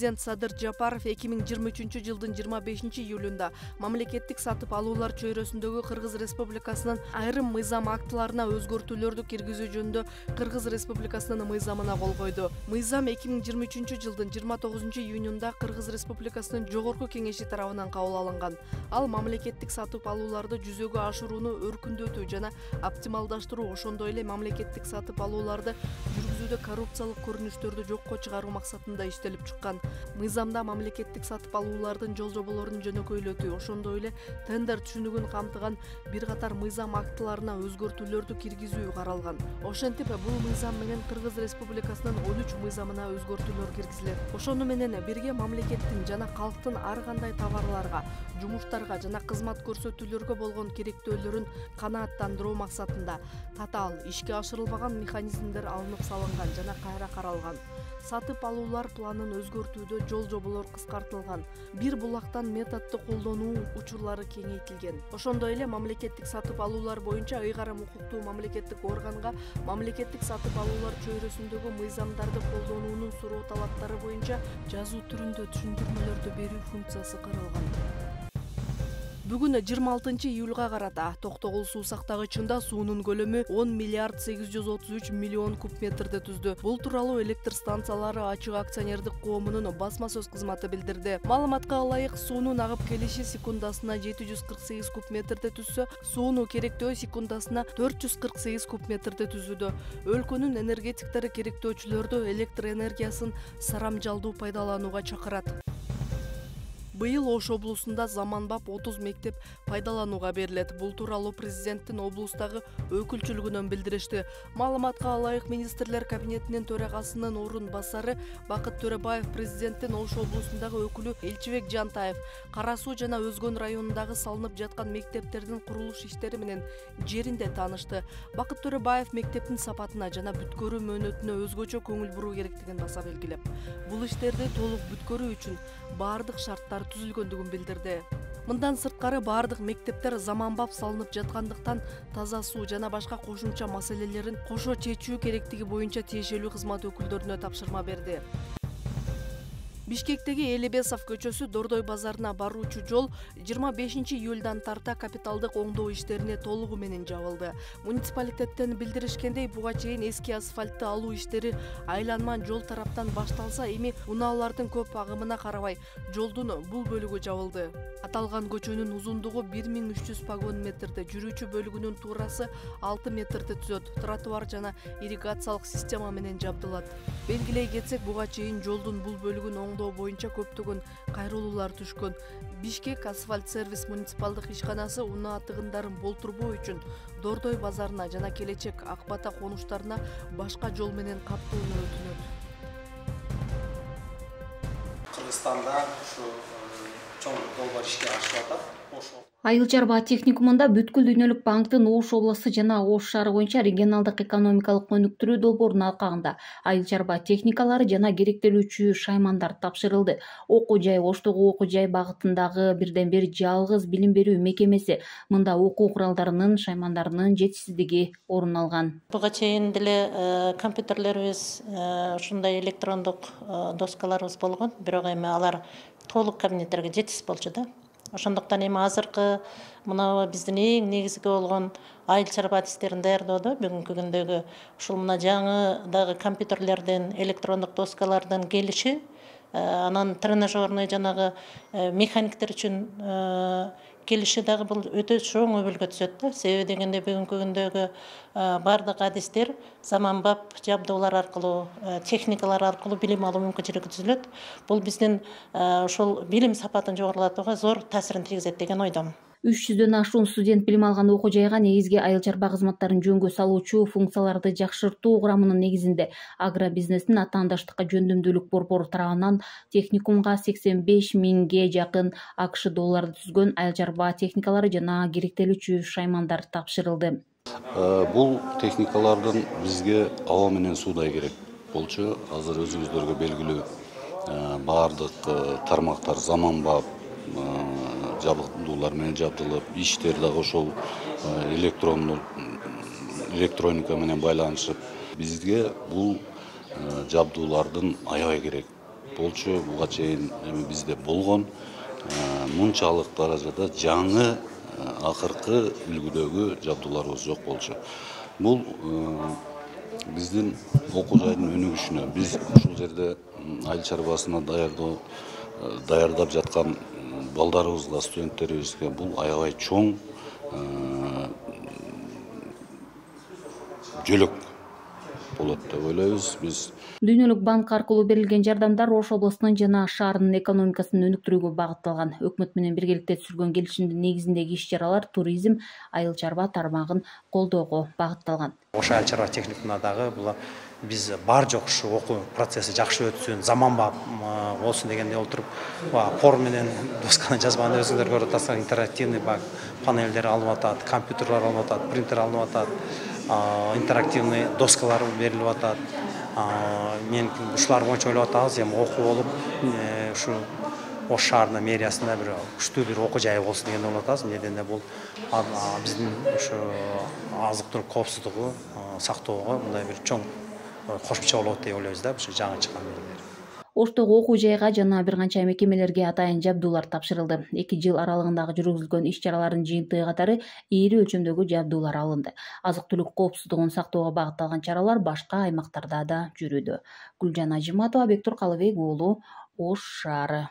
Президент Садыр Жапаров 2023-жылдын 25-июлунда мамлекеттик сатып алуулар чөйрөсүндөгү Кыргыз Республикасынын айрым мыйзам актыларына өзгөртүүлөрдү киргизүү жөнүндө Кыргыз Республикасынын мыйзамына кол койду. Мыйзам 2023-жылдын 29-июнунда Кыргыз Республикасынын Жогорку Кеңеши тарабынан кабыл алынган. Ал мамлекеттик сатып алууларды жүзөгө ашырууну өркүндөтүү жана оптималдаштыруу, ошондой эле мамлекеттик сатып алууларды жүргүзүүдө коррупциялык көрүнүштөрдү жокко чыгаруу максатында иштелип чыккан. Мыйзамда мамлекеттик сатып алуулардын жол жоболорун жөнөкөйлөтүү, ошондой эле тендер түшүнүгүн камтыган бир катар мыйзам актыларына өзгөртүүлөрдү киргизүү каралган. Ошентип, бул мыйзам менен Кыргыз Республикасынын 13 мыйзамына өзгөртүүлөр киргизилет. Ошону менен бирге мамлекеттин жана калктын ар кандай товарларга, жумуштарга жана кызмат көрсөтүүлөргө болгон керектөөлөрүн канааттандыруу максатында татаал ишке ашырылбаган механизмдер алынып салынган жана кайра каралган. Сатып алуулар планын өзгөртүүдө жол жоболор кыскартылган. Бир булактан методду колдонуу учурлары кеңейтилген. Ошондой эле мамлекеттик сатып алуулар боюнча ыйгарым укуктуу мамлекеттик органга мамлекеттик сатып алуулар чөйрөсүндөгү мыйзамдарды колдонуунун суроо талаптары боюнча жазуу түрүндө түшүндүрмөлөрдү берүү функциясы каралган. Бүгүн 26-июлга карата Токтогул суу сактагычында суунун көлөмү 10 миллиард 833 миллион куб метрди түздү. Бул тууралуу электр станциялары ачык акционердик коомунун басма сөз кызматы билдирди. Маалыматка ылайык, суунун агып келиши секундасына 748 куб метрди түзсө, суунун керектөө секундасына 448 куб метрди түзүүдө. Өлкөнүн энергетиктери керектөөчүлөрдү электр энергиясын сарамжалдуу пайдаланууга чакырат. Быйыл Ош облусунда заманбап 30 мектеп пайдаланууга берилет. Бул тууралуу президенттин облустагы өкүлчүлүгүнөн билдиришти. Маалыматка ылайык, министрлер кабинетинин төрагасынын орун басары Бакыт Төрөбаев президенттин Ош облусундагы өкүлү Элчибек Жантаев Кара Суу жана Өзгөн районундагы салынып жаткан мектептердин курулуш иштери менен жеринде таанышты. Бакыт Төрөбаев мектептин сапатына жана бүткөрүү мөөнөтүнө өзгөчө көңүл буруу керектигин баса белгилеп, бул иштерди толук бүткөрүү үчүн баардык шарттар түзүлгөндүгүн билдирди. Мындан сырткары баардык мектептер заманбап салынып жаткандыктан таза суу жана башка кошумча маселелерин кошо чечүү керектиги боюнча тиешелүү кызмат өкүлдөрүнө тапшырма берди. Бишкектеги Элебесов көчөсү Дордой базарына баруучу жол 25-июлдан тарта капиталдык оңдоо иштерине толугу менен жабылды. Муниципалитеттен билдиришкендей, буга чейин эски асфальтты алуу иштери айланма жол тараптан башталса, эми унаалардын көп агымына карабай жолдун бул бөлүгү жабылды. Аталган көчөнүн узундугу 1300 погон метрди, жүрүүчү бөлүгүнүн туурасы 6 метрди түзөт. Тротуар жана ирригациялык система менен жабдылат. Белгилей кетсек, буга чейин жолдун бул бөлүгүн оңдоо боюнча көптөгөн кайрылуулар түшкөн. Бишкек асфальт сервис муниципалдык ишканасы унаа тыгындарын болтурбоо үчүн Дордой базарына жана келечек Ак Бата конуштарына башка жол менен каптоону өтүнөт. Кыргызстанда ушу чоң долбоор ишке ашып атат. Айыл Чарба техникумунда бүткүл дүйнөлүк банктын Ош областы жана Ош шаары боюнча регионалдык экономикалык өнүктүрүү долбоорунун алкагында айыл чарба техникалары жана керектелүүчү шаймандар тапшырылды. Окуу жай Оштогу окуу жай багытындагы бирден бир жалгыз билим берүү мекемеси. Мында окуу куралдарынын, шаймандарынын жетишсиздиги орун алган. Буга чейин деле компьютерлерибиз, ушундай электрондук доскаларыбыз болгон, бирок эми алар толук кабинеттерге жетишсиз болчу да. Ошондуктан эми азыркы мына биздин эң негизги болгон айыл чарба адистерин даярдоодо бүгүнкү күндөгү ушул мына жаңы дагы компьютерлердин, электрондук доскалардын келиши, анан тренажерный жанагы механиктер үчүн келиши дагы бул өтө чоң өбөлгө түзөт да. Себеби дегенде бүгүнкү күндөгү бардык адистер заманбап жабдуулар аркылуу, техникалар аркылуу билим алуу мүмкүнчүлүгү түзүлөт. Бул биздин ошол билим сапатын жогорулатууга зор таасирин тийгизет деген ойдомун. 300дөн ашуун студент билим алган окуу жайга негизги айыл чарба кызматтарын жөнгө салуучу, функцияларды жакшыртуу курамынын негизинде агробизнестин атаандаштыкка жөндөмдүүлүк борбору тарабынан техникумга 85 миңге жакын АКШ долларды түзгөн айыл чарба техникалары жана керектелүүчү шаймандар тапшырылды. Бул техникалардын бизге аба менен суудай керек болчу. Азыр өзүңүздөргө белгилүү баардык тармактар заманбап жабдуулар менен жабдылып, иштер дагы ошол электроника менен байланышып, бизге бул жабдуулардын аябай керек. болчу, буга чейин эми бизде болгон. Мынчалык даражада жаңы акыркы үлгүдөгү жабдууларыбыз жок болчу. Бул биздин окуу жайдын өнүгүшүнө, биз ушул жерде айыл чарбасына даярдап жаткан балдарыбызга, студенттерибизге бул аябай чоң жөлөк болот деп ойлойбуз биз. Дүйнөлүк банк аркылуу берилген жардамдар Ош облусунун жана шаарынын экономикасын өнүктүрүүгө багытталган. Өкмөт менен биргеликте түзүлгөн келишимдин негизиндеги иш-чаралар туризм, айыл чарба тармагын колдоого багытталган. Ош айыл чарба техникумуна дагы бул биз бар жок ушу окуу процесси жакшы өтсүн, заманбап болсун дегенде олтуруп, кор менен досканы жазбаны өзүңөр көрүп атасыздар, интерактивный панелдер алынып атат, компьютерлер алынып атат, принтер алынып атат, интерактивный доскалар берилип атат. Мен ушулар боюнча ойлоп атабыз, эми окуу болуп, ушу Ош шаарынын мэриясында бир күчтүү бир окуу жайы болсун деген ойлоп атабыз. Неден бул биздин ушу азык-түлүк коопсуздугу сактоого мындай бир чоң кошумча болот деп ойлойбуз да, ушу жаңы чыккан мэрилер. Оштогу окуу жайга жана бир канча мекемелерге атайын жабдуулар тапшырылды. 2 жыл аралыгындагы жүргүзүлгөн иш-чаралардын жыйынтыгы катары ийри өлчөмдөгү жабдуулар алынды. Азык-түлүк коопсуздугун сактоого багытталган чаралар башка аймактарда да жүрүүдө. Гүлжан Ажиматова, Бектур Калыбек уулу, Ош шаары.